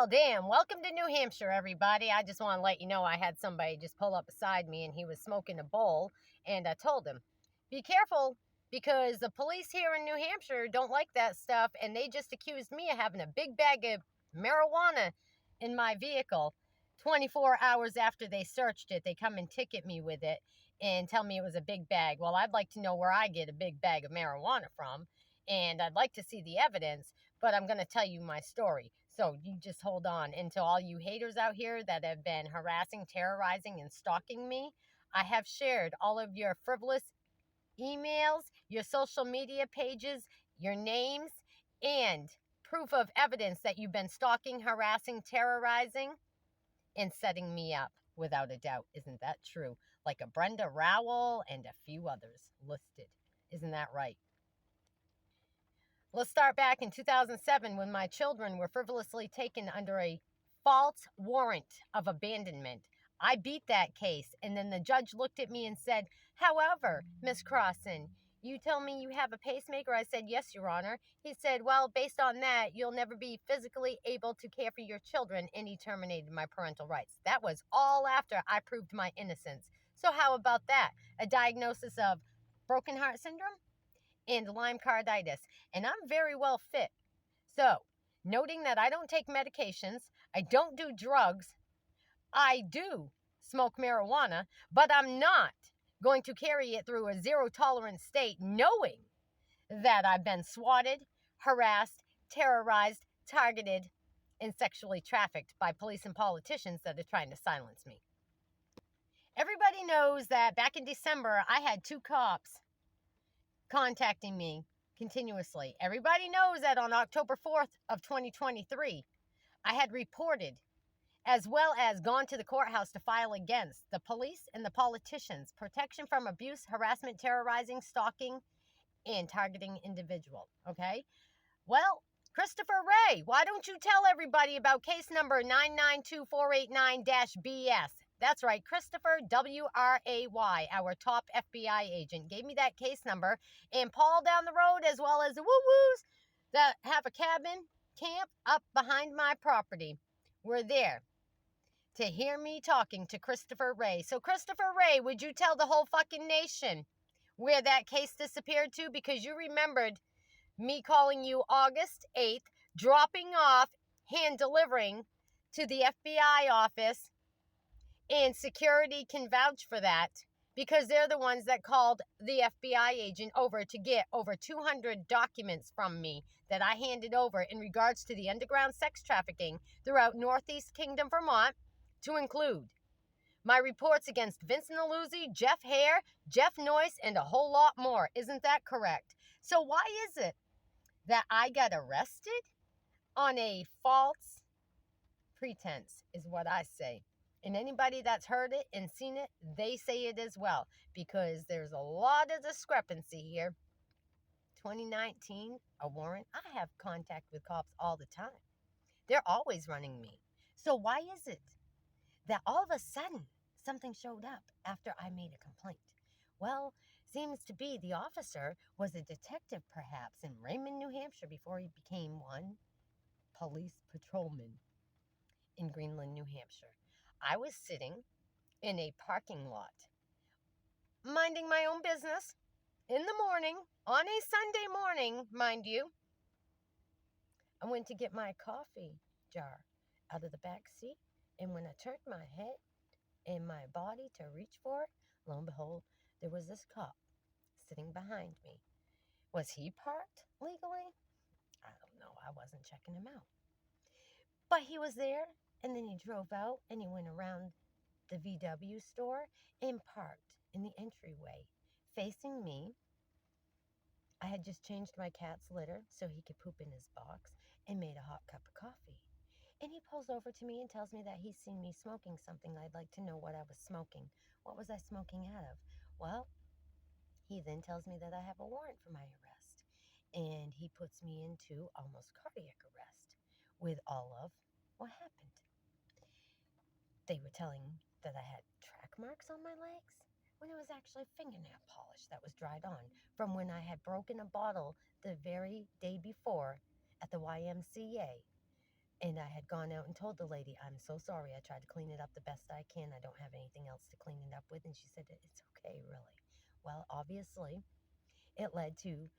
Well, damn. Welcome to New Hampshire, everybody. I just want to let you know I had somebody just pull up beside me and he was smoking a bowl. And I told him, be careful because the police here in New Hampshire don't like that stuff. And they just accused me of having a big bag of marijuana in my vehicle. 24 hours after they searched it, they come and ticket me with it and tell me it was a big bag. Well, I'd like to know where I get a big bag of marijuana from. And I'd like to see the evidence, but I'm going to tell you my story. So you just hold on. And to all you haters out here that have been harassing, terrorizing, and stalking me, I have shared all of your frivolous emails, your social media pages, your names, and proof of evidence that you've been stalking, harassing, terrorizing, and setting me up, without a doubt. Isn't that true? Like a Brenda Rowell and a few others listed. Isn't that right? Let's start back in 2007 when my children were frivolously taken under a false warrant of abandonment. I beat that case, and then the judge looked at me and said, however, Miss Crossan, you tell me you have a pacemaker? I said, yes, Your Honor. He said, well, based on that, you'll never be physically able to care for your children, and he terminated my parental rights. That was all after I proved my innocence. So how about that? A diagnosis of broken heart syndrome and Lyme carditis, and I'm very well fit. So, noting that I don't take medications, I don't do drugs, I do smoke marijuana, but I'm not going to carry it through a zero tolerance state, knowing that I've been swatted, harassed, terrorized, targeted, and sexually trafficked by police and politicians that are trying to silence me. Everybody knows that back in December, I had 2 cops contacting me continuously. Everybody knows that on October 4th of 2023, I had reported as well as gone to the courthouse to file against the police and the politicians, protection from abuse, harassment, terrorizing, stalking, and targeting individual. Okay? Well, Christopher Ray, why don't you tell everybody about case number 992489-BS? That's right, Christopher W.R.A.Y., our top FBI agent, gave me that case number. And Paul down the road, as well as the woo-woos that have a cabin camp up behind my property, were there to hear me talking to Christopher Ray. So, Christopher Ray, would you tell the whole fucking nation where that case disappeared to? Because you remembered me calling you August 8th, dropping off, hand delivering to the FBI office, and security can vouch for that because they're the ones that called the FBI agent over to get over 200 documents from me that I handed over in regards to the underground sex trafficking throughout Northeast Kingdom, Vermont, to include my reports against Vincent Aluzzi, Jeff Hare, Jeff Noyce, and a whole lot more. Isn't that correct? So why is it that I got arrested on a false pretense, is what I say. And anybody that's heard it and seen it, they say it as well, because there's a lot of discrepancy here. 2019, a warrant. I have contact with cops all the time. They're always running me. So why is it that all of a sudden something showed up after I made a complaint? Well, seems to be the officer was a detective perhaps in Raymond, New Hampshire before he became one police patrolman in Greenland, New Hampshire. I was sitting in a parking lot, minding my own business in the morning, on a Sunday morning, mind you. I went to get my coffee jar out of the back seat, and when I turned my head and my body to reach for it, lo and behold, there was this cop sitting behind me. Was he parked legally? I don't know. I wasn't checking him out. But he was there, and then he drove out, and he went around the VW store and parked in the entryway facing me. I had just changed my cat's litter so he could poop in his box and made a hot cup of coffee. And he pulls over to me and tells me that he's seen me smoking something. I'd like to know what I was smoking. What was I smoking out of? Well, he then tells me that I have a warrant for my arrest. And he puts me into almost cardiac arrest with all of what happened. They were telling that I had track marks on my legs when it was actually fingernail polish that was dried on from when I had broken a bottle the very day before at the YMCA And I had gone out and told the lady, I'm so sorry. I tried to clean it up the best I can. I don't have anything else to clean it up with. And she said, it's okay, really. Well, obviously, it led to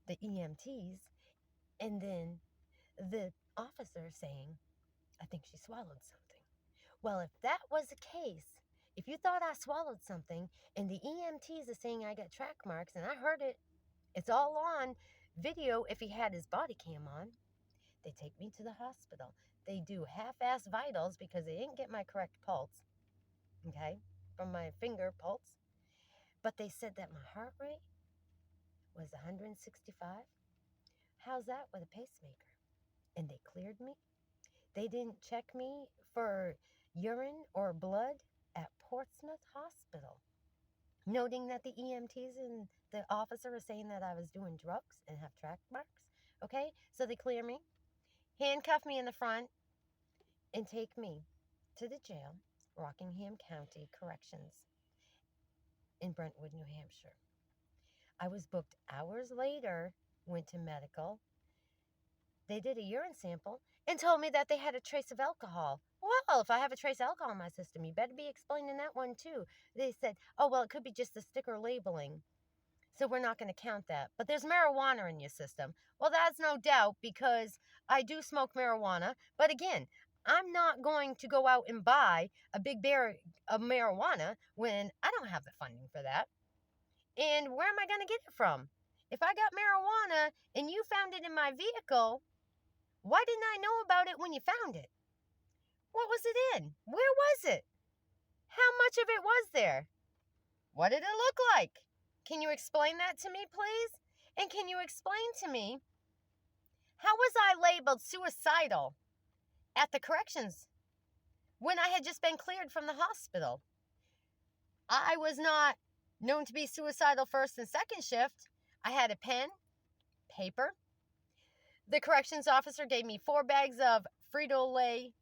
the EMTs and then the officer saying, I think she swallowed something. Well, if that was the case, if you thought I swallowed something and the EMTs are saying I got track marks and I heard it, it's all on video if he had his body cam on. They take me to the hospital. They do half-ass vitals because they didn't get my correct pulse, okay, from my finger pulse. But they said that my heart rate was 165. How's that with a pacemaker? And they cleared me. They didn't check me for urine or blood at Portsmouth Hospital, noting that the EMTs and the officer are saying that I was doing drugs and have track marks. Okay, so they clear me, handcuff me in the front, and take me to the jail, Rockingham County Corrections in Brentwood, New Hampshire. I was booked hours later, went to medical. They did a urine sample and told me that they had a trace of alcohol. Well, if I have a trace of alcohol in my system, you better be explaining that one too. They said, oh, well, it could be just the sticker labeling, so we're not going to count that. But there's marijuana in your system. Well, that's no doubt because I do smoke marijuana. But again, I'm not going to go out and buy a big bear of marijuana when I don't have the funding for that. And where am I going to get it from? If I got marijuana and you found it in my vehicle, why didn't I know about it when you found it? What was it in? Where was it? How much of it was there? What did it look like? Can you explain that to me, please? And can you explain to me, how was I labeled suicidal at the corrections when I had just been cleared from the hospital? I was not known to be suicidal first and second shift. I had a pen, paper. The corrections officer gave me 4 bags of Frito-Lay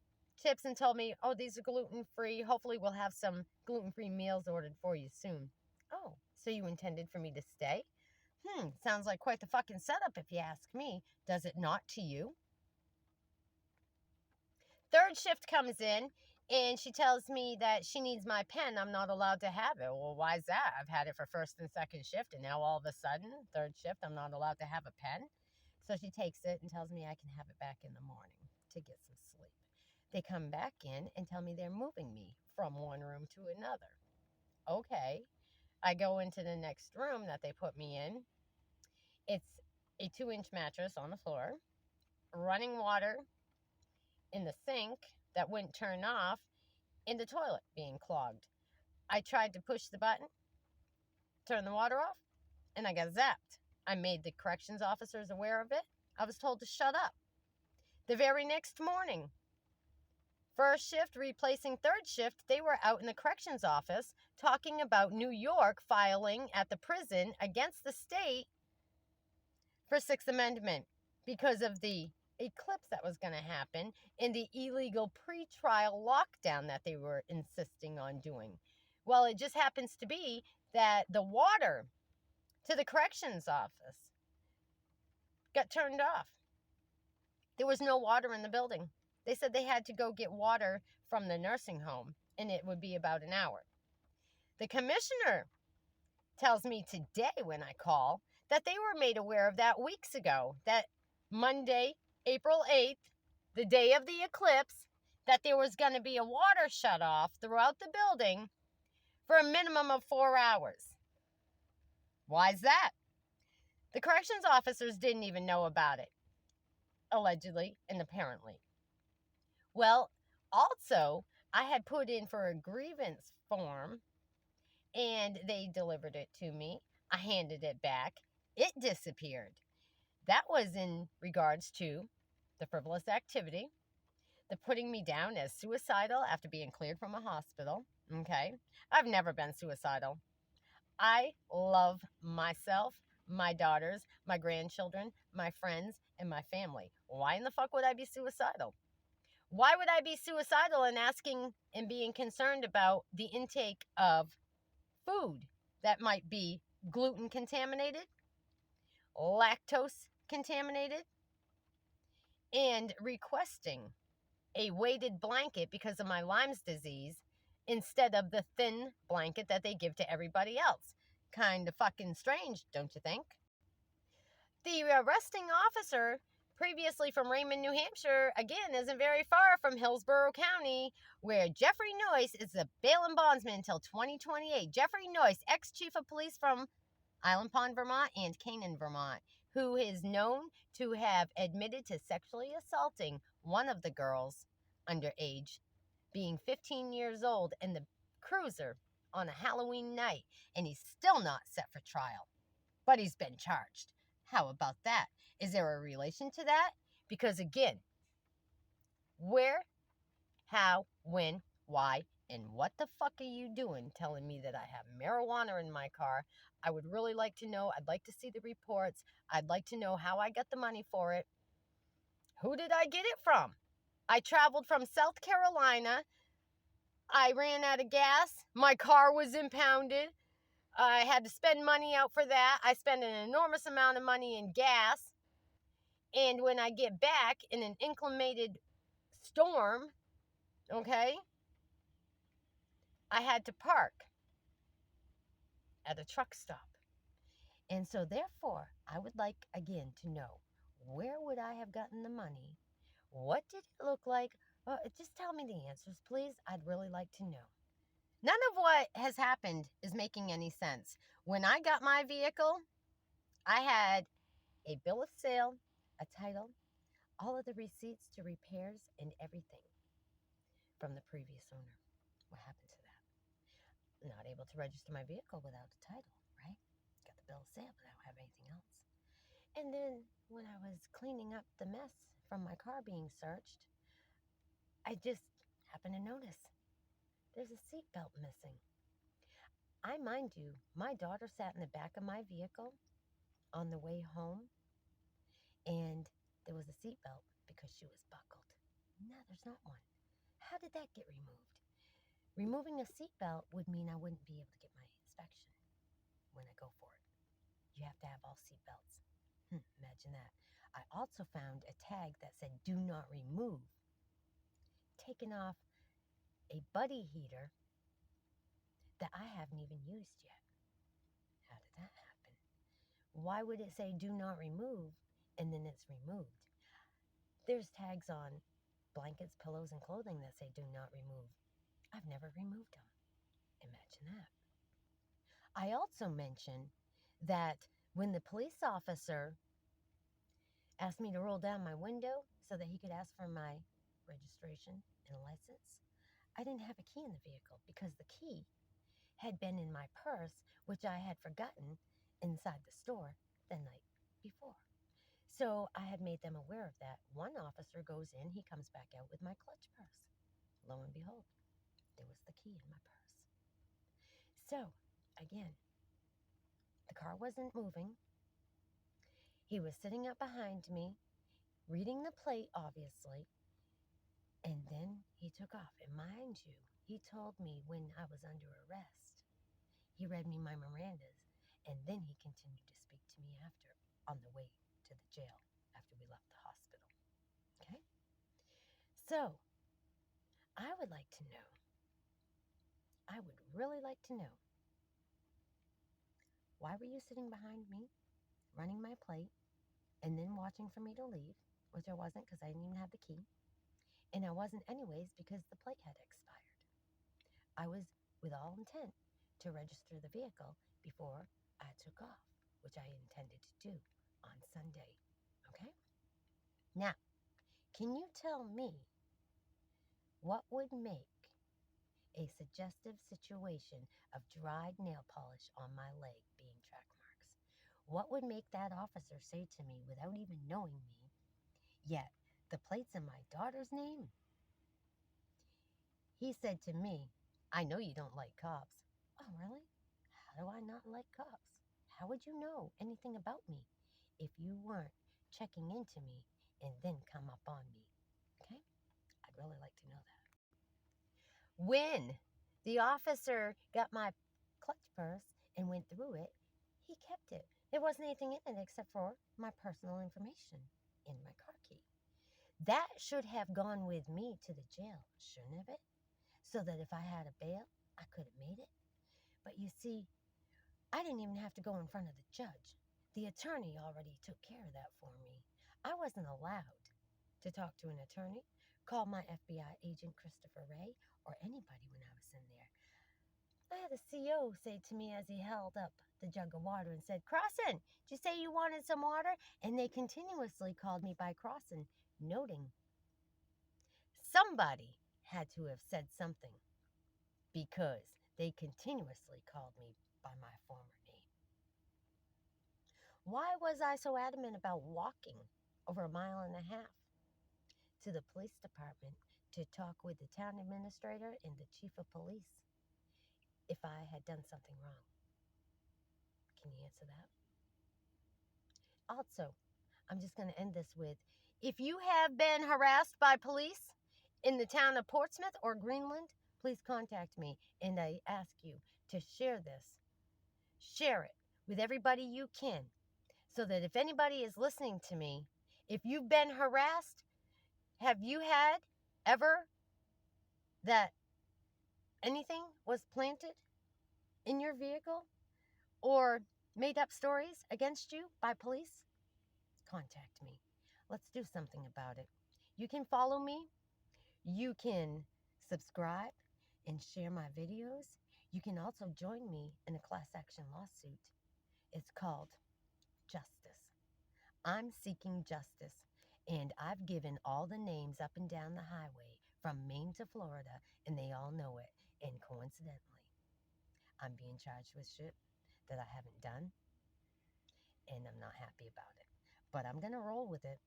chips and told me, oh, these are gluten-free. Hopefully we'll have some gluten-free meals ordered for you soon. Oh, so you intended for me to stay? Sounds like quite the fucking setup if you ask me. Does it not to you? Third shift comes in and she tells me that she needs my pen. I'm not allowed to have it. Well, why is that? I've had it for first and second shift and now all of a sudden, third shift, I'm not allowed to have a pen. So she takes it and tells me I can have it back in the morning to get some sleep. They come back in and tell me they're moving me from one room to another. Okay. I go into the next room that they put me in. It's a 2-inch mattress on the floor, running water in the sink that wouldn't turn off, and the toilet being clogged. I tried to push the button, turn the water off, and I got zapped. I made the corrections officers aware of it. I was told to shut up. The very next morning, first shift replacing third shift, they were out in the corrections office talking about New York filing at the prison against the state for Sixth Amendment because of the eclipse that was going to happen and the illegal pre-trial lockdown that they were insisting on doing. Well, it just happens to be that the water to the corrections office got turned off. There was no water in the building. They said they had to go get water from the nursing home, and it would be about an hour. The commissioner tells me today when I call that they were made aware of that weeks ago, that Monday, April 8th, the day of the eclipse, that there was going to be a water shut off throughout the building for a minimum of 4 hours. Why is that? The corrections officers didn't even know about it, allegedly and apparently. Well, also, I had put in for a grievance form, and they delivered it to me. I handed it back. It disappeared. That was in regards to the frivolous activity, the putting me down as suicidal after being cleared from a hospital. Okay? I've never been suicidal. I love myself, my daughters, my grandchildren, my friends, and my family. Why in the fuck would I be suicidal? Why would I be suicidal and asking and being concerned about the intake of food that might be gluten contaminated, lactose contaminated, and requesting a weighted blanket because of my Lyme's disease instead of the thin blanket that they give to everybody else. Kind of fucking strange, don't you think? The arresting officer, previously from Raymond, New Hampshire, again, isn't very far from Hillsborough County, where Jeffrey Noyce is the bail and bondsman until 2028. Jeffrey Noyce, ex-chief of police from Island Pond, Vermont, and Canaan, Vermont, who is known to have admitted to sexually assaulting one of the girls underage, being 15 years old, in the cruiser on a Halloween night, and he's still not set for trial, but he's been charged. How about that? Is there a relation to that? Because again, where, how, when, why, and what the fuck are you doing telling me that I have marijuana in my car? I would really like to know. I'd like to see the reports. I'd like to know how I got the money for it. Who did I get it from? I traveled from South Carolina. I ran out of gas. My car was impounded. I had to spend money out for that. I spent an enormous amount of money in gas. And when I get back in an inclemented storm, okay, I had to park at a truck stop. And so therefore, I would like again to know, where would I have gotten the money? What did it look like? Just tell me the answers, please. I'd really like to know. None of what has happened is making any sense. When I got my vehicle, I had a bill of sale, a title, all of the receipts to repairs and everything from the previous owner. What happened to that? Not able to register my vehicle without a title, right? Got the bill of sale, but I don't have anything else. And then when I was cleaning up the mess from my car being searched, I just happened to notice there's a seatbelt missing. I mind you, my daughter sat in the back of my vehicle on the way home, and there was a seatbelt because she was buckled. No, there's not one. How did that get removed? Removing a seatbelt would mean I wouldn't be able to get my inspection when I go for it. You have to have all seatbelts. Imagine that. I also found a tag that said "Do not remove," taken off a buddy heater that I haven't even used yet. How did that happen? Why would it say "Do not remove" and then it's removed? There's tags on blankets, pillows, and clothing that say "Do not remove." I've never removed them. Imagine that. I also mentioned that when the police officer asked me to roll down my window so that he could ask for my registration and license, I didn't have a key in the vehicle because the key had been in my purse, which I had forgotten inside the store the night before. So I had made them aware of that. One officer goes in, he comes back out with my clutch purse. Lo and behold, there was the key in my purse. So, again, the car wasn't moving. He was sitting up behind me, reading the plate, obviously, and then he took off. And mind you, he told me when I was under arrest. He read me my Mirandas, and then he continued to speak to me after, on the way to the jail after we left the hospital. Okay? So, I would like to know, I would really like to know, why were you sitting behind me, running my plate, and then watching for me to leave, which I wasn't because I didn't even have the key, and I wasn't anyways because the plate had expired. I was with all intent to register the vehicle before I took off, which I intended to do on Sunday. Okay? Now, can you tell me what would make a suggestive situation of dried nail polish on my leg being track marks? What would make that officer say to me without even knowing me, yet the plate's in my daughter's name? He said to me, "I know you don't like cops." Oh, really? How do I not like cops? How would you know anything about me if you weren't checking into me and then come up on me? Okay? I'd really like to know that. When the officer got my clutch purse and went through it, he kept it. There wasn't anything in it except for my personal information in my car key. That should have gone with me to the jail, shouldn't have it? So that if I had a bail, I could have made it. But you see, I didn't even have to go in front of the judge. The attorney already took care of that for me. I wasn't allowed to talk to an attorney, call my FBI agent Christopher Ray, or anybody when I was in there. I had a CO say to me as he held up the jug of water and said, "Crossan, did you say you wanted some water?" And they continuously called me by Crossan, noting somebody had to have said something because they continuously called me by my former name. Why was I so adamant about walking over a mile and a half to the police department to talk with the town administrator and the chief of police if I had done something wrong? Can you answer that? Also, I'm just going to end this with, if you have been harassed by police in the town of Portsmouth or Greenland, please contact me, and I ask you to share this. Share it with everybody you can, so that if anybody is listening to me, if you've been harassed, have you had ever that anything was planted in your vehicle or made up stories against you by police? Contact me. Let's do something about it. You can follow me. You can subscribe and share my videos. You can also join me in a class action lawsuit. It's called Justice. I'm seeking justice, and I've given all the names up and down the highway from Maine to Florida, and they all know it. And coincidentally, I'm being charged with shit that I haven't done, and I'm not happy about it. But I'm going to roll with it,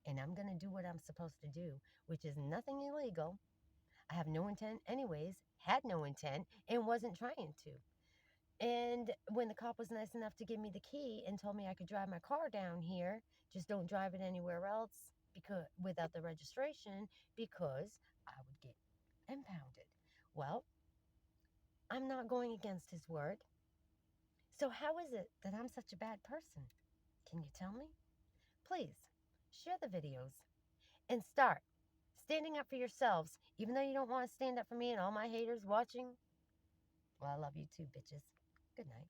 and I'm going to do what I'm supposed to do, which is nothing illegal. I have no intent, anyways, had no intent, and wasn't trying to. And when the cop was nice enough to give me the key and told me I could drive my car down here, just don't drive it anywhere else because without the registration, because I would get impounded. Well, I'm not going against his word. So how is it that I'm such a bad person? Can you tell me? Please share the videos and start standing up for yourselves, even though you don't want to stand up for me and all my haters watching. Well, I love you too, bitches. Good night.